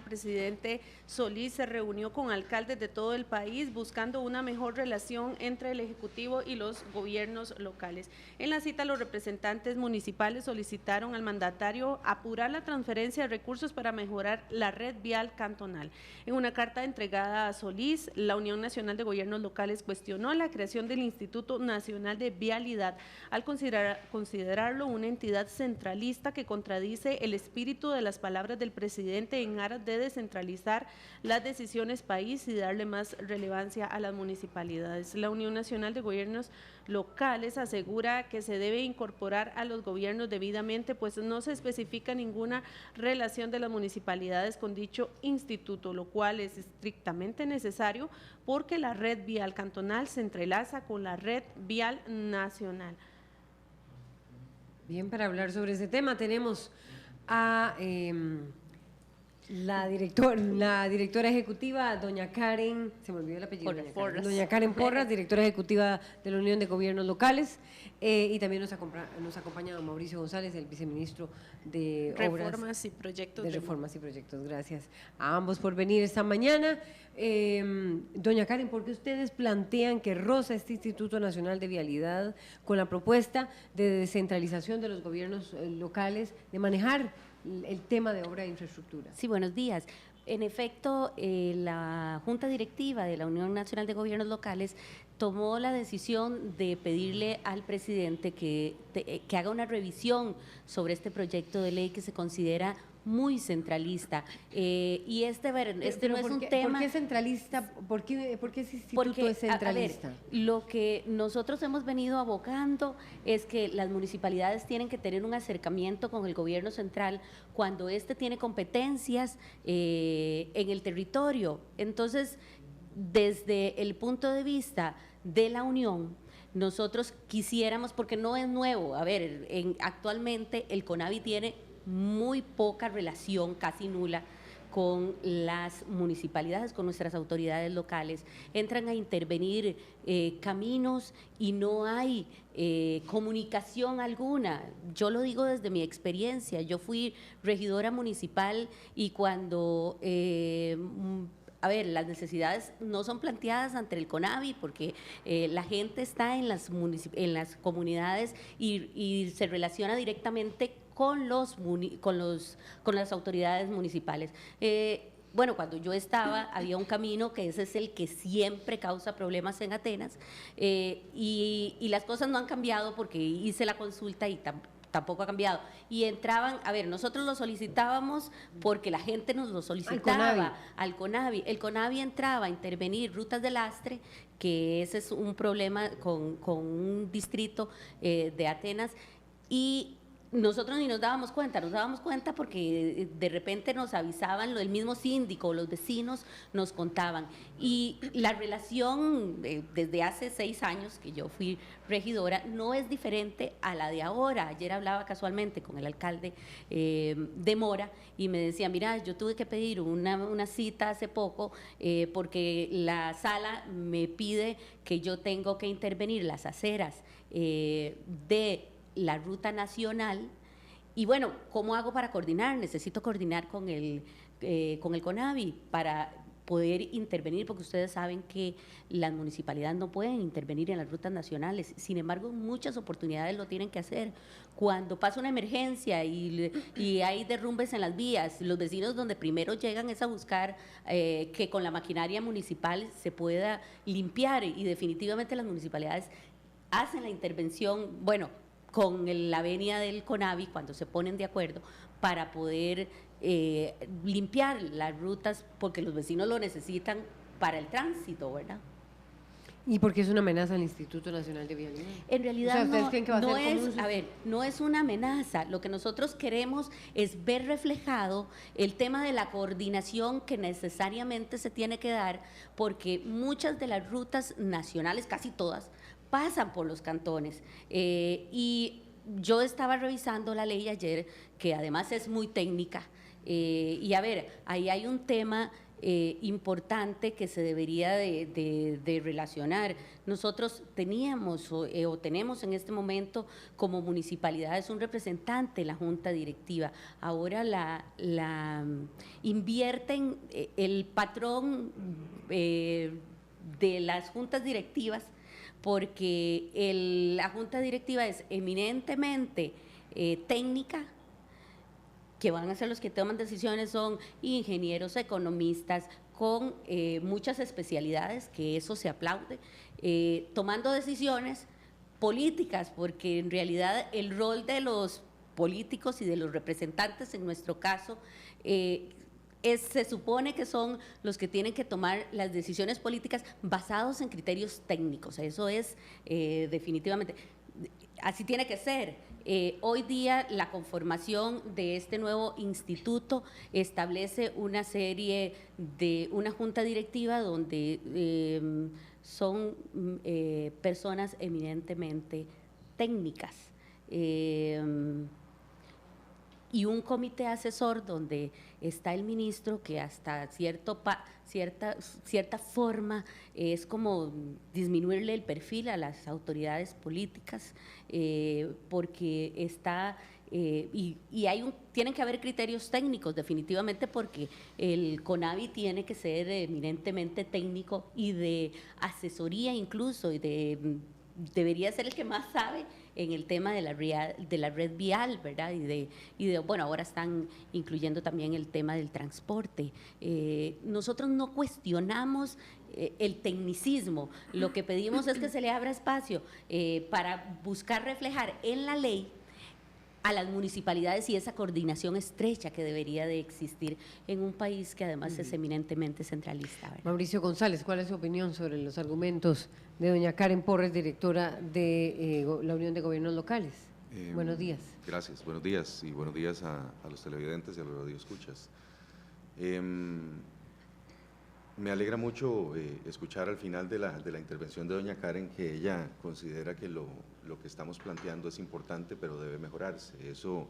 presidente Solís se reunió con alcaldes de todo el país buscando una mejor relación entre el Ejecutivo y los gobiernos locales. En la cita, los representantes municipales solicitaron al mandatario apurar la transferencia de recursos para mejorar la red vial cantonal. En una carta entregada a Solís, la Unión Nacional de Gobiernos Locales cuestionó la creación del Instituto Nacional de Vialidad al considerarlo una entidad centralista que contradice el espíritu de las palabras del presidente en aras de descentralizar las decisiones país y darle más relevancia a las municipalidades. La Unión Nacional de Gobiernos Locales asegura que se debe incorporar a los gobiernos debidamente, pues no se especifica ninguna relación de las municipalidades con dicho instituto, lo cual es estrictamente necesario porque la red vial cantonal se entrelaza con la red vial nacional. Bien, para hablar sobre ese tema tenemos a la directora ejecutiva, doña Karen, se me olvidó el apellido, doña Karen Porras, directora ejecutiva de la Unión de Gobiernos Locales, y también nos acompaña don Mauricio González, el viceministro de Reformas y Proyectos. De Reformas y Proyectos. Gracias a ambos por venir esta mañana. Doña Karen, ¿por qué ustedes plantean que roza este Instituto Nacional de Vialidad con la propuesta de descentralización de los gobiernos locales, de manejar el tema de obra de infraestructura? Sí, buenos días. En efecto, la Junta Directiva de la Unión Nacional de Gobiernos Locales tomó la decisión de pedirle al presidente que haga una revisión sobre este proyecto de ley que se considera muy centralista. Y no es un tema… ¿Por qué centralista? ¿Por qué ese instituto es centralista? A ver, lo que nosotros hemos venido abogando es que las municipalidades tienen que tener un acercamiento con el gobierno central cuando éste tiene competencias en el territorio. Entonces, desde el punto de vista de la Unión, nosotros quisiéramos, porque no es nuevo, a ver, actualmente el CONAVI tiene muy poca relación, casi nula, con las municipalidades, con nuestras autoridades locales. Entran a intervenir caminos y no hay comunicación alguna. Yo lo digo desde mi experiencia. Yo fui regidora municipal y cuando… a ver, las necesidades no son planteadas ante el CONAVI porque la gente está en las comunidades y se relaciona directamente con las autoridades municipales. Bueno, cuando yo estaba, había un camino que ese es el que siempre causa problemas en Atenas y las cosas no han cambiado porque hice la consulta y tampoco ha cambiado. Y entraban, a ver, nosotros lo solicitábamos porque la gente nos lo solicitaba al CONAVI. El CONAVI entraba a intervenir rutas de lastre, que ese es un problema con un distrito de Atenas, y nosotros ni nos dábamos cuenta porque de repente nos avisaban, el mismo síndico, los vecinos nos contaban. Y la relación desde hace 6 años que yo fui regidora no es diferente a la de ahora. Ayer hablaba casualmente con el alcalde de Mora y me decía, mira, yo tuve que pedir una cita hace poco porque la sala me pide que yo tengo que intervenir las aceras de la ruta nacional, y bueno, ¿cómo hago para coordinar? Necesito coordinar con el CONAVI para poder intervenir, porque ustedes saben que las municipalidades no pueden intervenir en las rutas nacionales. Sin embargo, muchas oportunidades lo tienen que hacer. Cuando pasa una emergencia y hay derrumbes en las vías, los vecinos donde primero llegan es a buscar que con la maquinaria municipal se pueda limpiar, y definitivamente las municipalidades hacen la intervención, bueno, con la venia del CONAVI, cuando se ponen de acuerdo para poder limpiar las rutas, porque los vecinos lo necesitan para el tránsito, ¿verdad? ¿Y por qué es una amenaza al Instituto Nacional de Vialidad? En realidad, o sea, ¿ustedes creen que va a ser es, a ver, no es una amenaza. Lo que nosotros queremos es ver reflejado el tema de la coordinación que necesariamente se tiene que dar, porque muchas de las rutas nacionales, casi todas, pasan por los cantones. Y yo estaba revisando la ley ayer, que además es muy técnica, y a ver, ahí hay un tema importante que se debería de relacionar. Nosotros teníamos o tenemos en este momento como municipalidades un representante en la junta directiva. Ahora la invierten el patrón de las juntas directivas, porque la junta directiva es eminentemente técnica, que van a ser los que toman decisiones, son ingenieros, economistas, con muchas especialidades, que eso se aplaude, tomando decisiones políticas, porque en realidad el rol de los políticos y de los representantes, en nuestro caso, se supone que son los que tienen que tomar las decisiones políticas basados en criterios técnicos. Eso es definitivamente, así tiene que ser. Hoy día la conformación de este nuevo instituto establece una serie de una junta directiva donde son personas eminentemente técnicas. Y un comité asesor donde está el ministro, que hasta cierta forma es como disminuirle el perfil a las autoridades políticas, porque está, tienen que haber criterios técnicos definitivamente, porque el CONAVI tiene que ser eminentemente técnico y de asesoría incluso, y debería ser el que más sabe en el tema de la red vial, ¿verdad? Bueno, ahora están incluyendo también el tema del transporte. Nosotros no cuestionamos el tecnicismo, lo que pedimos es que se le abra espacio para buscar reflejar en la ley a las municipalidades y esa coordinación estrecha que debería de existir en un país que además es eminentemente centralista, ¿verdad? Mauricio González, ¿cuál es su opinión sobre los argumentos de doña Karen Porres, directora de la Unión de Gobiernos Locales? Buenos días. Gracias, buenos días, y buenos días a los televidentes y a los radioescuchas. Me alegra mucho escuchar al final de la intervención de doña Karen que ella considera que lo que estamos planteando es importante, pero debe mejorarse. Eso,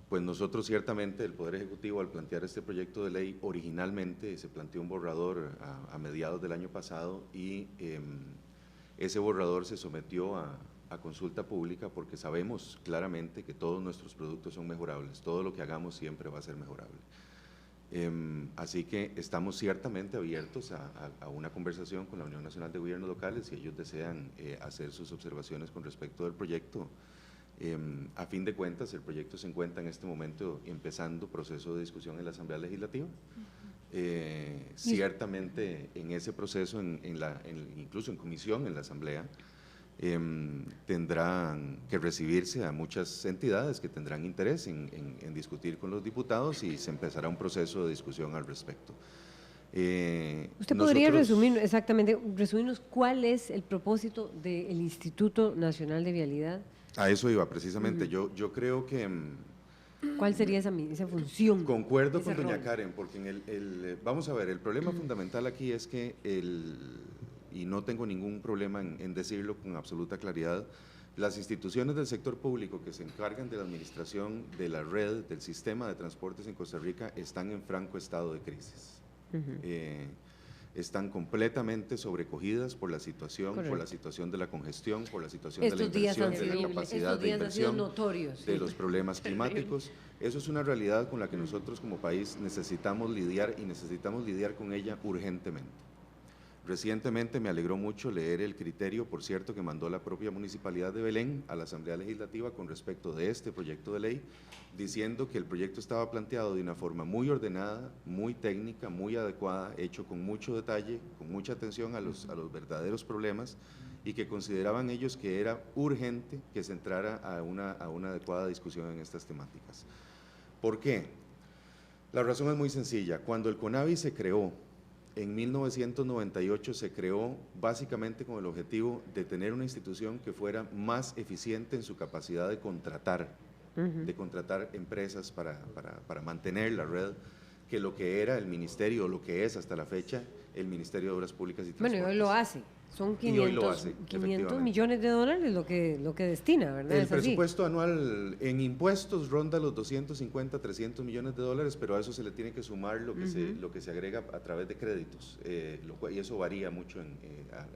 pues nosotros ciertamente, el Poder Ejecutivo, al plantear este proyecto de ley, originalmente se planteó un borrador a mediados del año pasado, y ese borrador se sometió a consulta pública, porque sabemos claramente que todos nuestros productos son mejorables, todo lo que hagamos siempre va a ser mejorable. Así que estamos ciertamente abiertos a una conversación con la Unión Nacional de Gobiernos Locales, si ellos desean hacer sus observaciones con respecto del proyecto. A fin de cuentas, el proyecto se encuentra en este momento empezando proceso de discusión en la Asamblea Legislativa. Ciertamente en ese proceso, incluso en comisión en la Asamblea, tendrán que recibirse a muchas entidades que tendrán interés en discutir con los diputados, y se empezará un proceso de discusión al respecto. ¿Usted podría resumirnos cuál es el propósito del Instituto Nacional de Vialidad? A eso iba precisamente. Yo creo que… ¿Cuál sería esa función? Concuerdo con doña Karen, porque vamos a ver, el problema fundamental aquí es que y no tengo ningún problema en decirlo con absoluta claridad, las instituciones del sector público que se encargan de la administración de la red, del sistema de transportes en Costa Rica, están en franco estado de crisis. Están completamente sobrecogidas por la situación, correcto, por la situación de la congestión, por la situación de la inversión, de la capacidad de inversión, notorios, de los problemas climáticos. Eso es una realidad con la que nosotros como país necesitamos lidiar, y necesitamos lidiar con ella urgentemente. Recientemente me alegró mucho leer el criterio, por cierto, que mandó la propia Municipalidad de Belén a la Asamblea Legislativa con respecto de este proyecto de ley, diciendo que el proyecto estaba planteado de una forma muy ordenada, muy técnica, muy adecuada, hecho con mucho detalle, con mucha atención a los verdaderos problemas, y que consideraban ellos que era urgente que se entrara a una adecuada discusión en estas temáticas. ¿Por qué? La razón es muy sencilla. Cuando el CONAVI se creó, en 1998 se creó básicamente con el objetivo de tener una institución que fuera más eficiente en su capacidad de contratar, empresas para mantener la red, que lo que era el ministerio, o lo que es hasta la fecha el Ministerio de Obras Públicas y Transportes. Bueno, hoy lo hace. Son Y hoy lo 500, hace, 500 efectivamente. millones de dólares lo que destina, ¿verdad? El ¿Es así? presupuesto anual en impuestos ronda los 250, 300 millones de dólares, pero a eso se le tiene que sumar lo que se agrega a través de créditos, y eso varía mucho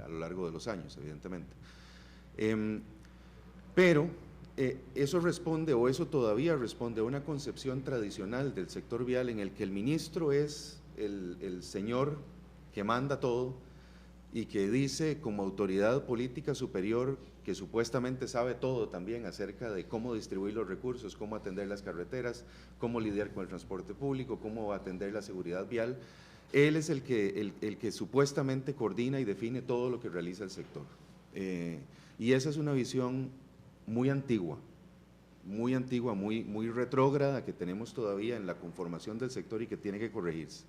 a lo largo de los años, evidentemente. Pero eso responde, o eso todavía responde a una concepción tradicional del sector vial en el que el ministro es el señor que manda todo y que dice como autoridad política superior que supuestamente sabe todo también acerca de cómo distribuir los recursos, cómo atender las carreteras, cómo lidiar con el transporte público, cómo atender la seguridad vial. Él es el que supuestamente coordina y define todo lo que realiza el sector. Y esa es una visión muy antigua, muy retrógrada que tenemos todavía en la conformación del sector y que tiene que corregirse.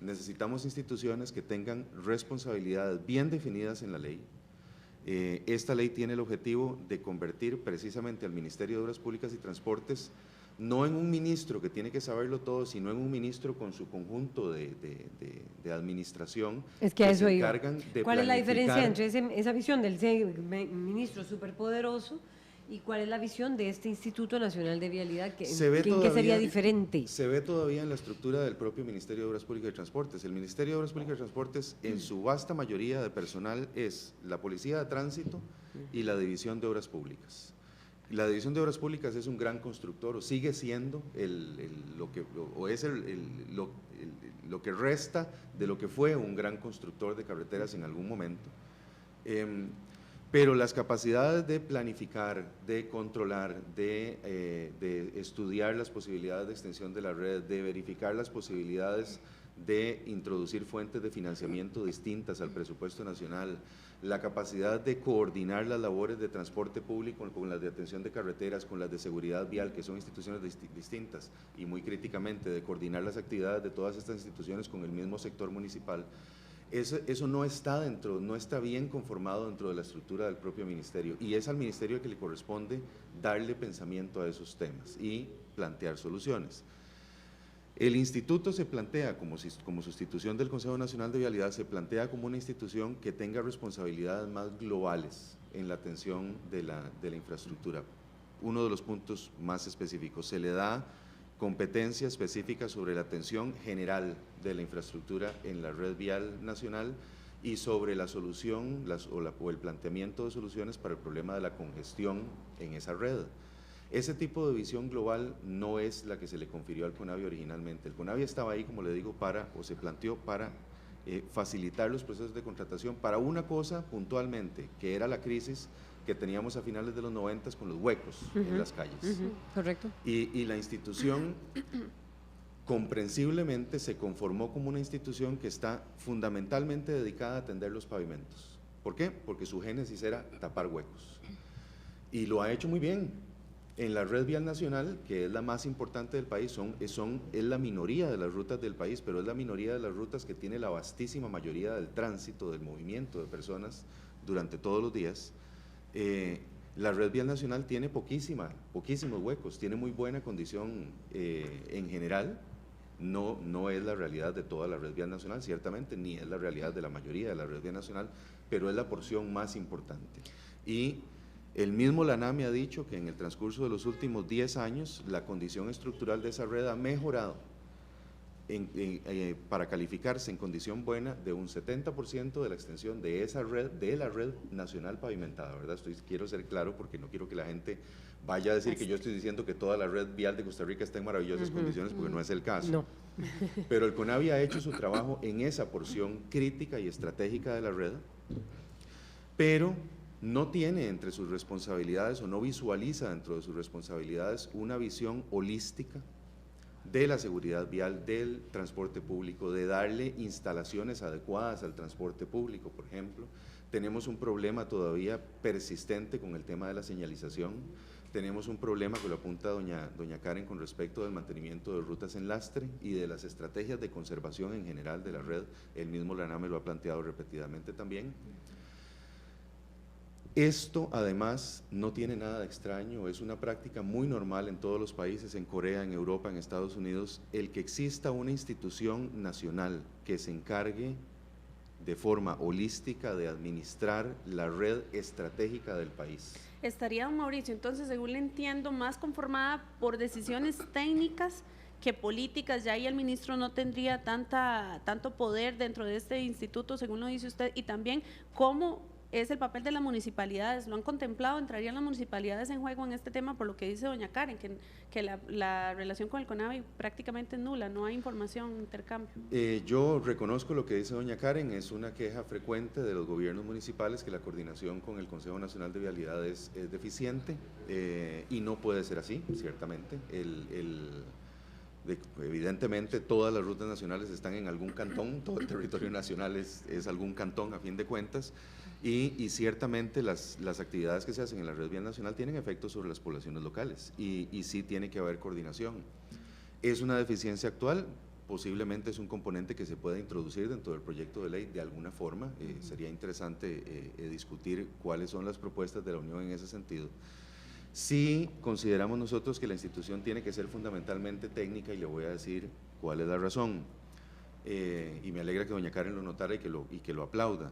Necesitamos instituciones que tengan responsabilidades bien definidas en la ley. Esta ley tiene el objetivo de convertir precisamente al Ministerio de Obras Públicas y Transportes no en un ministro que tiene que saberlo todo, sino en un ministro con su conjunto de administración. Es que a eso se iba. encargan de ¿Cuál es la diferencia planificar. entre esa visión del ministro superpoderoso y cuál es la visión de este Instituto Nacional de Vialidad? ¿En qué sería diferente? Se ve todavía en la estructura del propio Ministerio de Obras Públicas y Transportes. El Ministerio de Obras Públicas y Transportes, en su vasta mayoría de personal, es la Policía de Tránsito y la División de Obras Públicas. La División de Obras Públicas es un gran constructor, o sigue siendo lo que resta de lo que fue un gran constructor de carreteras en algún momento. Pero las capacidades de planificar, de controlar, de estudiar las posibilidades de extensión de la red, de verificar las posibilidades de introducir fuentes de financiamiento distintas al presupuesto nacional, la capacidad de coordinar las labores de transporte público con las de atención de carreteras, con las de seguridad vial, que son instituciones distintas, y muy críticamente de coordinar las actividades de todas estas instituciones con el mismo sector municipal. Eso no está bien conformado dentro de la estructura del propio ministerio, y es al ministerio que le corresponde darle pensamiento a esos temas y plantear soluciones. El instituto se plantea como sustitución del Consejo Nacional de Vialidad, se plantea como una institución que tenga responsabilidades más globales en la atención de la infraestructura. Uno de los puntos más específicos, se le da competencia específica sobre la atención general de la infraestructura en la red vial nacional y sobre la solución o el planteamiento de soluciones para el problema de la congestión en esa red. Ese tipo de visión global no es la que se le confirió al CONAVI originalmente. El CONAVI estaba ahí, como le digo, se planteó para facilitar los procesos de contratación para una cosa puntualmente, que era la crisis que teníamos a finales de los 90 con los huecos en las calles. Correcto. Y la institución comprensiblemente se conformó como una institución que está fundamentalmente dedicada a atender los pavimentos. ¿Por qué? Porque su génesis era tapar huecos. Y lo ha hecho muy bien. En la red vial nacional, que es la más importante del país, es la minoría de las rutas del país, pero es la minoría de las rutas que tiene la vastísima mayoría del tránsito, del movimiento de personas durante todos los días. La red vial nacional tiene poquísimos huecos, tiene muy buena condición en general. No es la realidad de toda la red vial nacional, ciertamente, ni es la realidad de la mayoría de la red vial nacional, pero es la porción más importante. Y el mismo LANAMI ha dicho que en el transcurso de los últimos 10 años la condición estructural de esa red ha mejorado para calificarse en condición buena de un 70% de la extensión de esa red, de la red nacional pavimentada, ¿verdad? Quiero ser claro porque no quiero que la gente vaya a decir que yo estoy diciendo que toda la red vial de Costa Rica está en maravillosas condiciones, porque no es el caso. No. Pero el CONAVI ha hecho su trabajo en esa porción crítica y estratégica de la red, pero no tiene entre sus responsabilidades o no visualiza dentro de sus responsabilidades una visión holística de la seguridad vial, del transporte público, de darle instalaciones adecuadas al transporte público, por ejemplo. Tenemos un problema todavía persistente con el tema de la señalización, tenemos un problema que lo apunta doña Karen con respecto del mantenimiento de rutas en lastre y de las estrategias de conservación en general de la red. El mismo LANAME lo ha planteado repetidamente también. Esto además no tiene nada de extraño, es una práctica muy normal en todos los países, en Corea, en Europa, en Estados Unidos, el que exista una institución nacional que se encargue de forma holística de administrar la red estratégica del país. Estaría, don Mauricio, entonces, según le entiendo, más conformada por decisiones técnicas que políticas. Ya ahí el ministro no tendría tanto poder dentro de este instituto, según lo dice usted, y también cómo es el papel de las municipalidades. ¿Lo han contemplado? ¿Entrarían las municipalidades en juego en este tema? Por lo que dice doña Karen, que la relación con el CONAVI prácticamente es nula, no hay información, intercambio. Yo reconozco lo que dice doña Karen, es una queja frecuente de los gobiernos municipales que la coordinación con el Consejo Nacional de Vialidad es deficiente, y no puede ser así, ciertamente. Evidentemente todas las rutas nacionales están en algún cantón, todo el territorio nacional es algún cantón a fin de cuentas, y ciertamente las actividades que se hacen en la red vial nacional tienen efectos sobre las poblaciones locales, y sí tiene que haber coordinación. ¿Es una deficiencia actual? Posiblemente es un componente que se pueda introducir dentro del proyecto de ley de alguna forma. Sería interesante discutir cuáles son las propuestas de la Unión en ese sentido. Sí consideramos nosotros que la institución tiene que ser fundamentalmente técnica, y le voy a decir cuál es la razón. Y me alegra que doña Karen lo notara y que lo aplauda.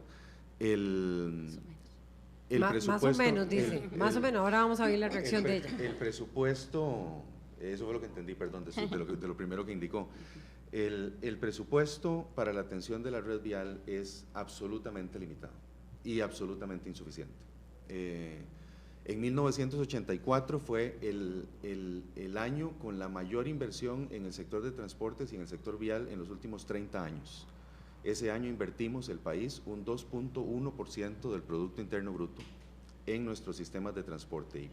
Más o menos, dice. Más o menos, ahora vamos a ver la reacción de ella. El presupuesto, eso fue lo que entendí, perdón, de lo primero que indicó. El presupuesto para la atención de la red vial es absolutamente limitado y absolutamente insuficiente. En 1984 fue el año con la mayor inversión en el sector de transportes y en el sector vial en los últimos 30 años. Ese año invertimos el país un 2.1% del Producto Interno Bruto en nuestros sistemas de transporte, y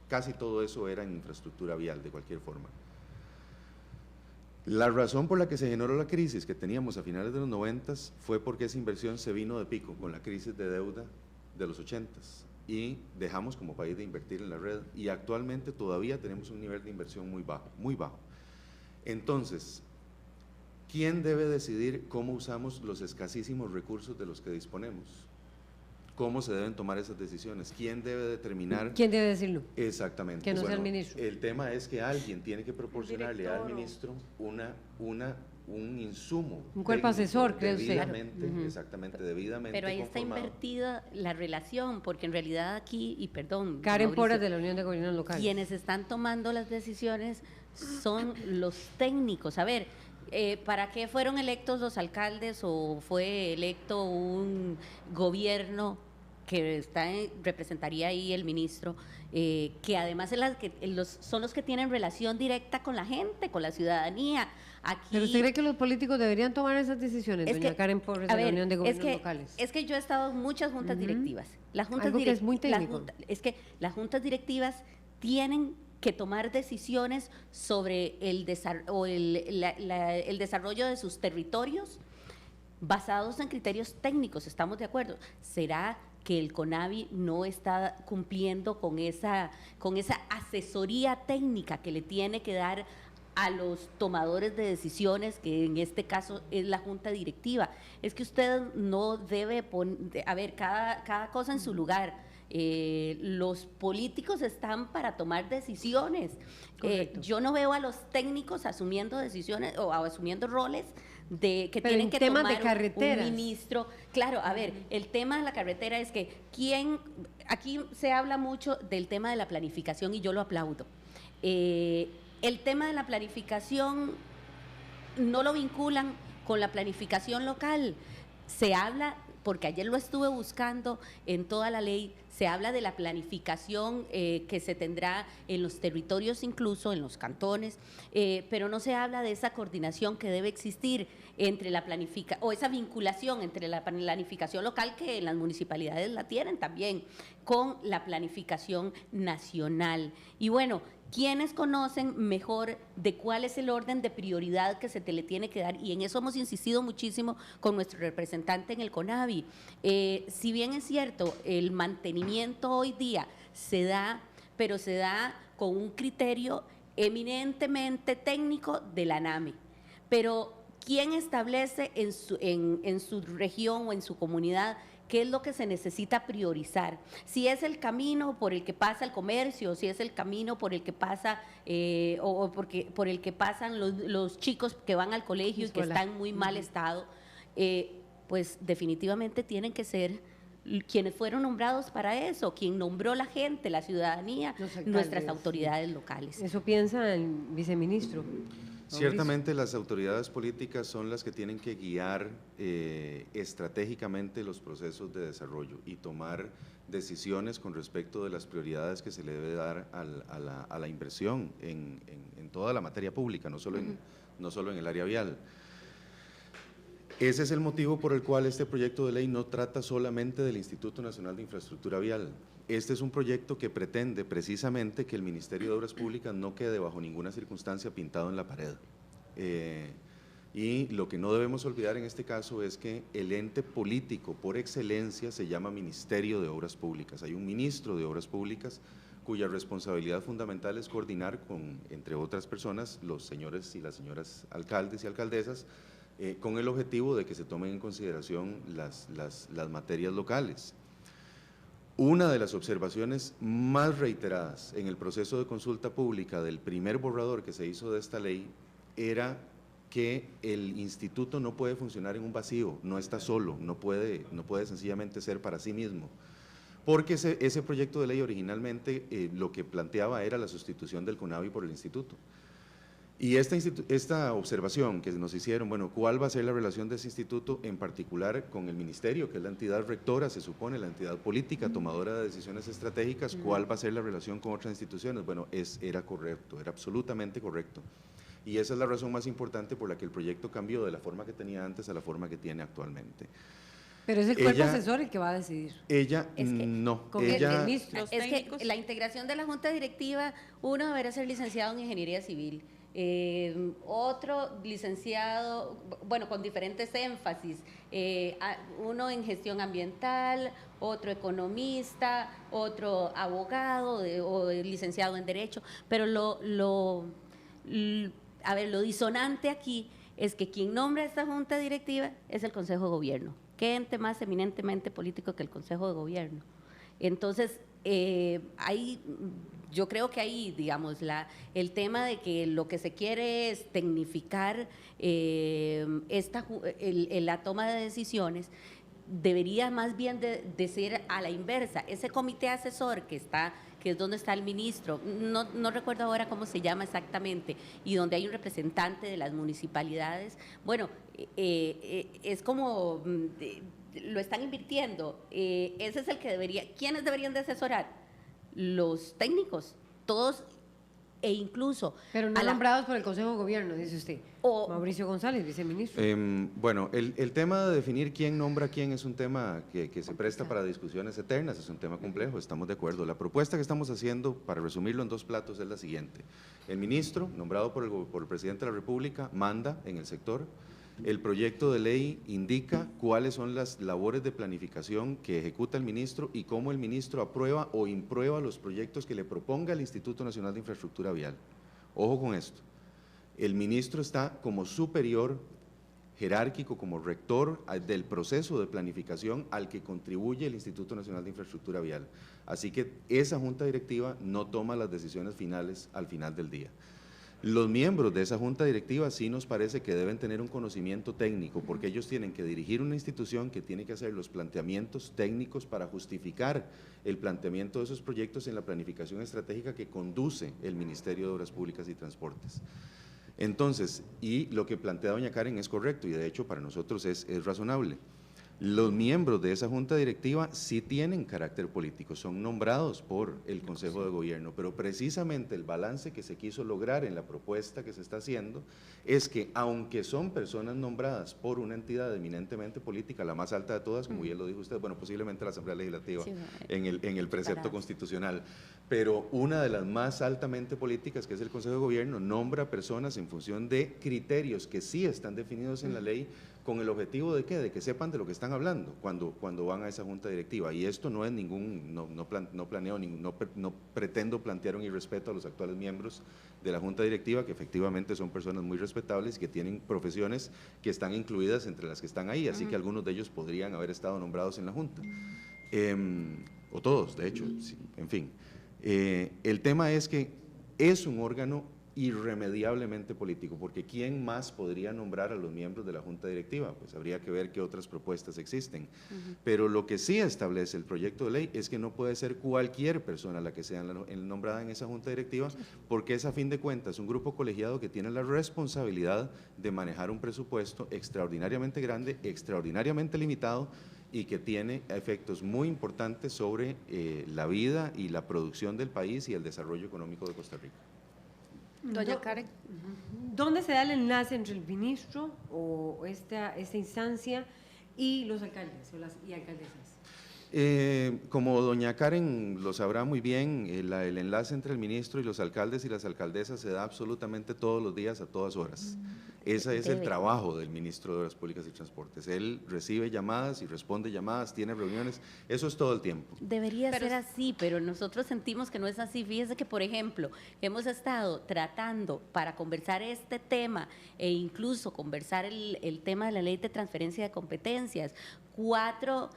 casi todo eso era en infraestructura vial de cualquier forma. La razón por la que se generó la crisis que teníamos a finales de los 90 fue porque esa inversión se vino de pico con la crisis de deuda de los 80 y dejamos como país de invertir en la red, y actualmente todavía tenemos un nivel de inversión muy bajo, muy bajo. Entonces, ¿quién debe decidir cómo usamos los escasísimos recursos de los que disponemos? ¿Cómo se deben tomar esas decisiones? ¿Quién debe determinar? ¿Quién debe decirlo? Exactamente. Que no sea el ministro. El tema es que alguien tiene que proporcionarle al ministro un insumo. Un cuerpo asesor, creo usted. Debidamente, exactamente, debidamente. Pero ahí está invertida la relación, porque en realidad aquí, y perdón, Karen Mauricio, Porras, de la Unión de Gobiernos Locales. quienes están tomando las decisiones son los técnicos. A ver, ¿para qué fueron electos los alcaldes o fue electo un gobierno que representaría ahí el ministro, que además son los que tienen relación directa con la gente, con la ciudadanía? Aquí, ¿Pero usted cree que los políticos deberían tomar esas decisiones, doña Karen Porras, de la Unión de Gobiernos Locales? Es que yo he estado en muchas juntas directivas. Las juntas Algo que es muy técnico. es que las juntas directivas tienen que tomar decisiones sobre el desarrollo de sus territorios basados en criterios técnicos. ¿Estamos de acuerdo? ¿Será que el CONAVI no está cumpliendo con esa asesoría técnica que le tiene que dar a los tomadores de decisiones, que en este caso es la junta directiva? Es que usted no debe poner, a ver, cada cosa en su lugar. Los políticos están para tomar decisiones. Yo no veo a los técnicos asumiendo decisiones o asumiendo roles que tienen que tomar de carreteras, un ministro. Claro, a ver, el tema de la carretera es que aquí se habla mucho del tema de la planificación, y yo lo aplaudo. El tema de la planificación no lo vinculan con la planificación local. Se habla, porque ayer lo estuve buscando en toda la ley, se habla de la planificación que se tendrá en los territorios, incluso en los cantones, pero no se habla de esa coordinación que debe existir entre o esa vinculación entre la planificación local, que en las municipalidades la tienen también, con la planificación nacional. Y bueno, ¿quiénes conocen mejor de cuál es el orden de prioridad que se le tiene que dar? Y en eso hemos insistido muchísimo con nuestro representante en el CONAVI. Si bien es cierto, el mantenimiento hoy día se da, pero se da con un criterio eminentemente técnico de la ANAME. Pero ¿quién establece en su región o en su comunidad qué es lo que se necesita priorizar? Si es el camino por el que pasa el comercio, si es el camino por el que pasa por el que pasan los chicos que van al colegio y que están en muy mal estado. pues definitivamente tienen que ser quienes fueron nombrados para eso, quien nombró la gente, la ciudadanía, Los alcaldes, nuestras autoridades locales. Eso piensa el viceministro. Ciertamente las autoridades políticas son las que tienen que guiar estratégicamente los procesos de desarrollo y tomar decisiones con respecto de las prioridades que se le debe dar a la inversión en toda la materia pública, no solo en el área vial. Ese es el motivo por el cual este proyecto de ley no trata solamente del Instituto Nacional de Infraestructura Vial. Este es un proyecto que pretende precisamente que el Ministerio de Obras Públicas no quede bajo ninguna circunstancia pintado en la pared. Y lo que no debemos olvidar en este caso es que el ente político por excelencia se llama Ministerio de Obras Públicas. Hay un ministro de Obras Públicas cuya responsabilidad fundamental es coordinar con, entre otras personas, los señores y las señoras alcaldes y alcaldesas, con el objetivo de que se tomen en consideración las materias locales. Una de las observaciones más reiteradas en el proceso de consulta pública del primer borrador que se hizo de esta ley era que el instituto no puede funcionar en un vacío, no está solo, no puede sencillamente ser para sí mismo, porque ese proyecto de ley originalmente lo que planteaba era la sustitución del CONAVI por el instituto. Y esta observación que nos hicieron, bueno, ¿cuál va a ser la relación de ese instituto en particular con el ministerio, que es la entidad rectora, se supone, la entidad política tomadora de decisiones estratégicas? ¿Cuál va a ser la relación con otras instituciones? Bueno, era correcto, era absolutamente correcto. Y esa es la razón más importante por la que el proyecto cambió de la forma que tenía antes a la forma que tiene actualmente. Pero es el cuerpo asesor el que va a decidir. No. Con el ministro. Es que la integración de la Junta Directiva, uno deberá ser licenciado en Ingeniería Civil, otro licenciado, bueno, con diferentes énfasis, uno en gestión ambiental, otro economista, otro abogado o licenciado en Derecho, pero lo disonante aquí es que quien nombra esta Junta Directiva es el Consejo de Gobierno. ¿Qué ente más eminentemente político que el Consejo de Gobierno? Entonces, yo creo que ahí, digamos, el tema de que lo que se quiere es tecnificar la toma de decisiones, debería más bien de ser a la inversa. Ese comité asesor que es donde está el ministro, no recuerdo ahora cómo se llama exactamente, y donde hay un representante de las municipalidades, bueno, es como lo están invirtiendo. Ese es el que ¿quiénes deberían de asesorar? Los técnicos, todos, e incluso… Pero no nombrados por el Consejo de Gobierno, dice usted. Mauricio González, viceministro. Bueno, el tema de definir quién nombra a quién es un tema que se presta para discusiones eternas, es un tema complejo, estamos de acuerdo. La propuesta que estamos haciendo, para resumirlo en 2 platos, es la siguiente. El ministro, nombrado por el presidente de la República, manda en el sector. El proyecto de ley indica cuáles son las labores de planificación que ejecuta el ministro y cómo el ministro aprueba o imprueba los proyectos que le proponga el Instituto Nacional de Infraestructura Vial. Ojo con esto, el ministro está como superior jerárquico, como rector del proceso de planificación al que contribuye el Instituto Nacional de Infraestructura Vial. Así que esa junta directiva no toma las decisiones finales al final del día. Los miembros de esa junta directiva sí nos parece que deben tener un conocimiento técnico, porque ellos tienen que dirigir una institución que tiene que hacer los planteamientos técnicos para justificar el planteamiento de esos proyectos en la planificación estratégica que conduce el Ministerio de Obras Públicas y Transportes. Entonces, y lo que plantea doña Karen es correcto y de hecho para nosotros es razonable. Los miembros de esa junta directiva sí tienen carácter político, son nombrados por el Consejo de Gobierno, pero precisamente el balance que se quiso lograr en la propuesta que se está haciendo es que aunque son personas nombradas por una entidad eminentemente política, la más alta de todas, como bien lo dijo usted, bueno, posiblemente la Asamblea Legislativa, sí, en el precepto constitucional, pero una de las más altamente políticas, que es el Consejo de Gobierno, nombra personas en función de criterios que sí están definidos en la ley, con el objetivo de ¿qué? De que sepan de lo que están hablando cuando van a esa junta directiva. Y esto no es no pretendo plantear un irrespeto a los actuales miembros de la junta directiva, que efectivamente son personas muy respetables, que tienen profesiones que están incluidas entre las que están ahí, así que algunos de ellos podrían haber estado nombrados en la junta. O todos, de hecho, sí, en fin. El tema es que es un órgano irremediablemente político, porque ¿quién más podría nombrar a los miembros de la Junta Directiva? Pues habría que ver qué otras propuestas existen. Pero lo que sí establece el proyecto de ley es que no puede ser cualquier persona la que sea nombrada en esa Junta Directiva, porque es a fin de cuentas un grupo colegiado que tiene la responsabilidad de manejar un presupuesto extraordinariamente grande, extraordinariamente limitado, y que tiene efectos muy importantes sobre la vida y la producción del país y el desarrollo económico de Costa Rica. Doña Karen. ¿Dónde se da el enlace entre el ministro o esta instancia y los alcaldes y alcaldesas? Como doña Karen lo sabrá muy bien, el enlace entre el ministro y los alcaldes y las alcaldesas se da absolutamente todos los días, a todas horas. Ese es el trabajo del ministro de Obras Públicas y Transportes. Él recibe llamadas y responde llamadas, tiene reuniones, eso es todo el tiempo. Debería ser así, pero nosotros sentimos que no es así. Fíjese que, por ejemplo, hemos estado tratando para conversar este tema e incluso conversar el tema de la ley de transferencia de competencias. 4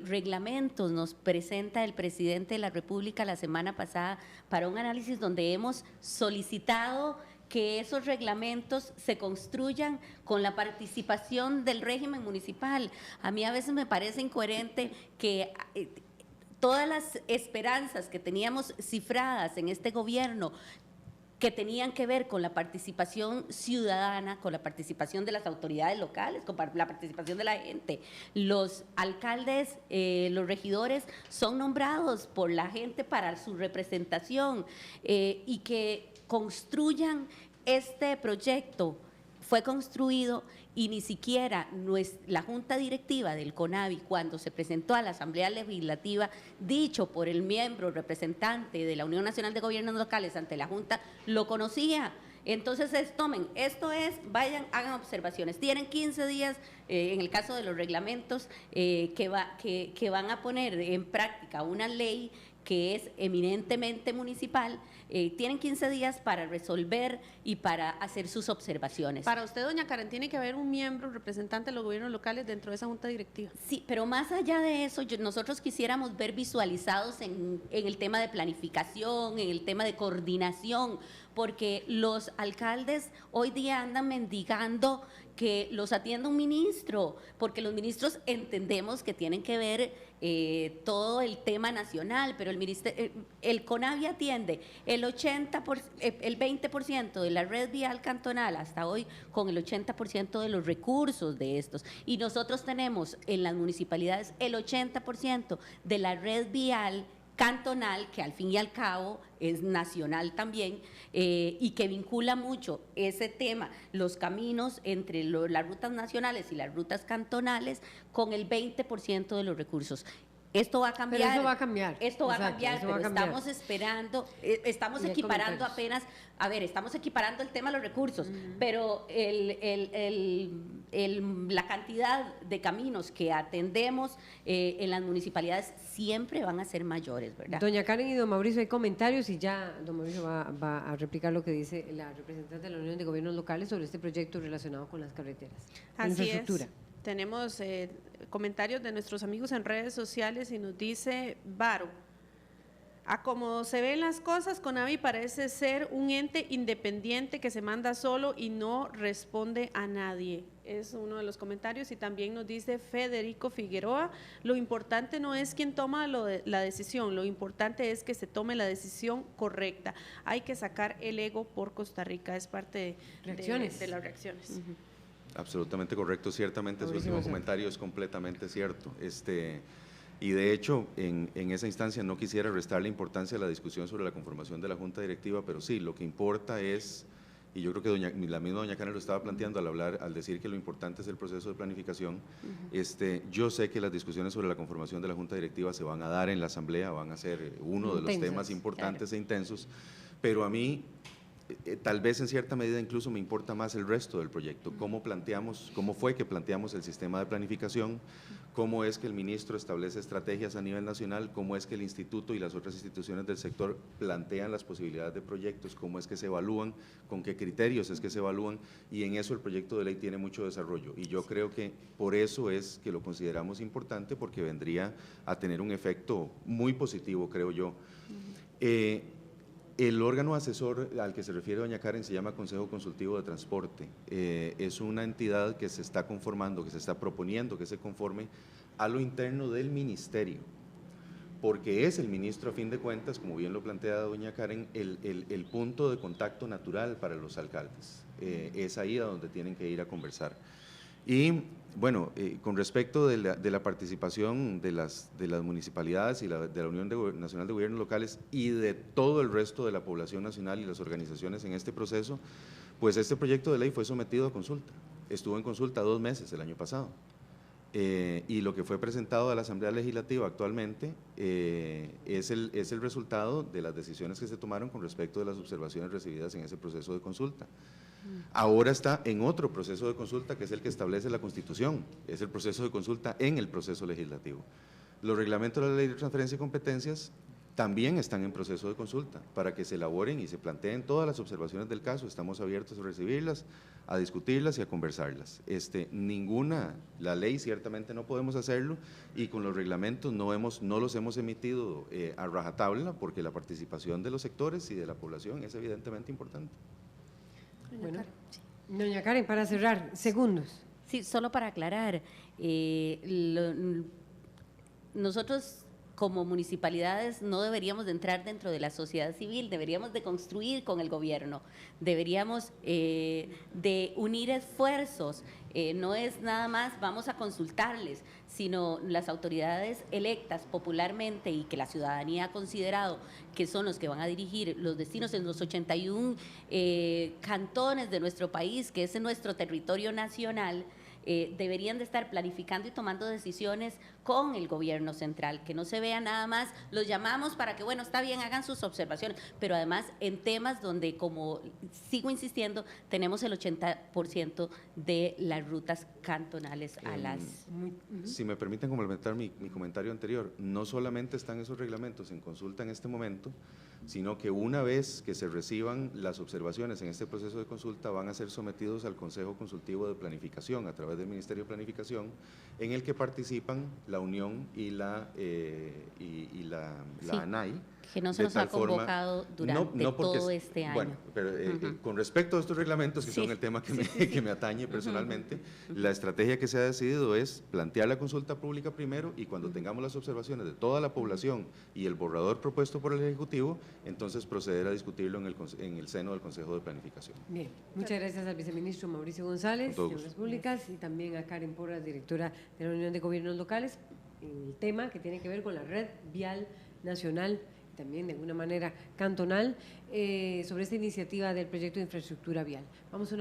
reglamentos nos presenta el presidente de la República la semana pasada para un análisis donde hemos solicitado que esos reglamentos se construyan con la participación del régimen municipal. A mí a veces me parece incoherente que todas las esperanzas que teníamos cifradas en este gobierno, que tenían que ver con la participación ciudadana, con la participación de las autoridades locales, con la participación de la gente. Los alcaldes, los regidores son nombrados por la gente para su representación y que construyan este proyecto. Fue construido y ni siquiera la Junta Directiva del CONAVI, cuando se presentó a la Asamblea Legislativa, dicho por el miembro representante de la Unión Nacional de Gobiernos Locales ante la Junta, lo conocía. Entonces, vayan, hagan observaciones. Tienen 15 días, en el caso de los reglamentos, que van a poner en práctica una ley que es eminentemente municipal, tienen 15 días para resolver y para hacer sus observaciones. Para usted, doña Karen, tiene que haber un miembro representante de los gobiernos locales dentro de esa junta directiva. Sí, pero más allá de eso, nosotros quisiéramos ver visualizados en el tema de planificación, en el tema de coordinación, porque los alcaldes hoy día andan mendigando que los atienda un ministro, porque los ministros entendemos que tienen que ver todo el tema nacional, pero el CONAVI atiende el 20% de la red vial cantonal hasta hoy con el 80% de los recursos de estos, y nosotros tenemos en las municipalidades el 80% de la red vial cantonal, que al fin y al cabo es nacional también, y que vincula mucho ese tema, los caminos entre las rutas nacionales y las rutas cantonales, con el 20% de los recursos. Esto va a cambiar. Pero eso va a cambiar. Esto va a cambiar, pero estamos esperando, estamos equiparando apenas, estamos equiparando el tema de los recursos, pero la cantidad de caminos que atendemos en las municipalidades siempre van a ser mayores, ¿verdad? Doña Karen y don Mauricio, hay comentarios y ya don Mauricio va a replicar lo que dice la representante de la Unión de Gobiernos Locales sobre este proyecto relacionado con las carreteras. Así es. Tenemos comentarios de nuestros amigos en redes sociales y nos dice Varo: a como se ven las cosas, CONAVI parece ser un ente independiente que se manda solo y no responde a nadie. Es uno de los comentarios. Y también nos dice Federico Figueroa: lo importante no es quién toma la decisión, lo importante es que se tome la decisión correcta. Hay que sacar el ego por Costa Rica. Es parte de las reacciones. Absolutamente correcto, ciertamente su último comentario es completamente cierto. Y de hecho, en esa instancia no quisiera restarle importancia a la discusión sobre la conformación de la Junta Directiva, pero sí, lo que importa es, y yo creo que la misma doña Karen lo estaba planteando al decir que lo importante es el proceso de planificación. Yo sé que las discusiones sobre la conformación de la Junta Directiva se van a dar en la Asamblea, van a ser uno de los temas importantes e intensos, pero a mí tal vez en cierta medida incluso me importa más el resto del proyecto, cómo fue que planteamos el sistema de planificación, cómo es que el ministro establece estrategias a nivel nacional, cómo es que el instituto y las otras instituciones del sector plantean las posibilidades de proyectos, cómo es que se evalúan, con qué criterios es que se evalúan, y en eso el proyecto de ley tiene mucho desarrollo, y yo creo que por eso es que lo consideramos importante, porque vendría a tener un efecto muy positivo, creo yo. El órgano asesor al que se refiere doña Karen se llama Consejo Consultivo de Transporte. Es una entidad que se está conformando, que se está proponiendo que se conforme a lo interno del ministerio, porque es el ministro, a fin de cuentas, como bien lo plantea doña Karen, el punto de contacto natural para los alcaldes. Es ahí a donde tienen que ir a conversar. Y bueno, con respecto de la participación de las municipalidades y de la Unión Nacional de Gobiernos Locales y de todo el resto de la población nacional y las organizaciones en este proceso, pues este proyecto de ley fue sometido a consulta. Estuvo en consulta 2 meses el año pasado. Y lo que fue presentado a la Asamblea Legislativa actualmente es el resultado de las decisiones que se tomaron con respecto de las observaciones recibidas en ese proceso de consulta. Ahora está en otro proceso de consulta, que es el que establece la Constitución, es el proceso de consulta en el proceso legislativo. Los reglamentos de la Ley de Transferencia de Competencias también están en proceso de consulta para que se elaboren y se planteen todas las observaciones del caso. Estamos abiertos a recibirlas, a discutirlas y a conversarlas. La ley ciertamente no podemos hacerlo, y con los reglamentos no los hemos emitido a rajatabla, porque la participación de los sectores y de la población es evidentemente importante. Bueno, doña Karen, para cerrar, segundos. Sí, solo para aclarar, nosotros como municipalidades no deberíamos de entrar dentro de la sociedad civil, deberíamos de construir con el gobierno, deberíamos de unir esfuerzos, no es nada más vamos a consultarles, sino las autoridades electas popularmente y que la ciudadanía ha considerado que son los que van a dirigir los destinos en los 81 cantones de nuestro país, que es en nuestro territorio nacional. Deberían de estar planificando y tomando decisiones con el gobierno central, que no se vea nada más, los llamamos para que, bueno, está bien, hagan sus observaciones, pero además en temas donde, como sigo insistiendo, tenemos el 80% de las rutas cantonales a las… Si me permiten complementar mi comentario anterior, no solamente están esos reglamentos en consulta en este momento, sino que una vez que se reciban las observaciones en este proceso de consulta, van a ser sometidos al Consejo Consultivo de Planificación a través del Ministerio de Planificación, en el que participan la Unión y la ANAI. Que no se nos ha convocado durante todo este año. Bueno, pero con respecto a estos reglamentos, que son el tema que me atañe personalmente, la estrategia que se ha decidido es plantear la consulta pública primero, y cuando tengamos las observaciones de toda la población y el borrador propuesto por el Ejecutivo, entonces proceder a discutirlo en el seno del Consejo de Planificación. Bien, muchas gracias al viceministro Mauricio González de Obras Públicas y también a Karen Porras, directora de la Unión de Gobiernos Locales, en el tema que tiene que ver con la red vial nacional, también de alguna manera cantonal, sobre esta iniciativa del proyecto de infraestructura vial. Vamos a una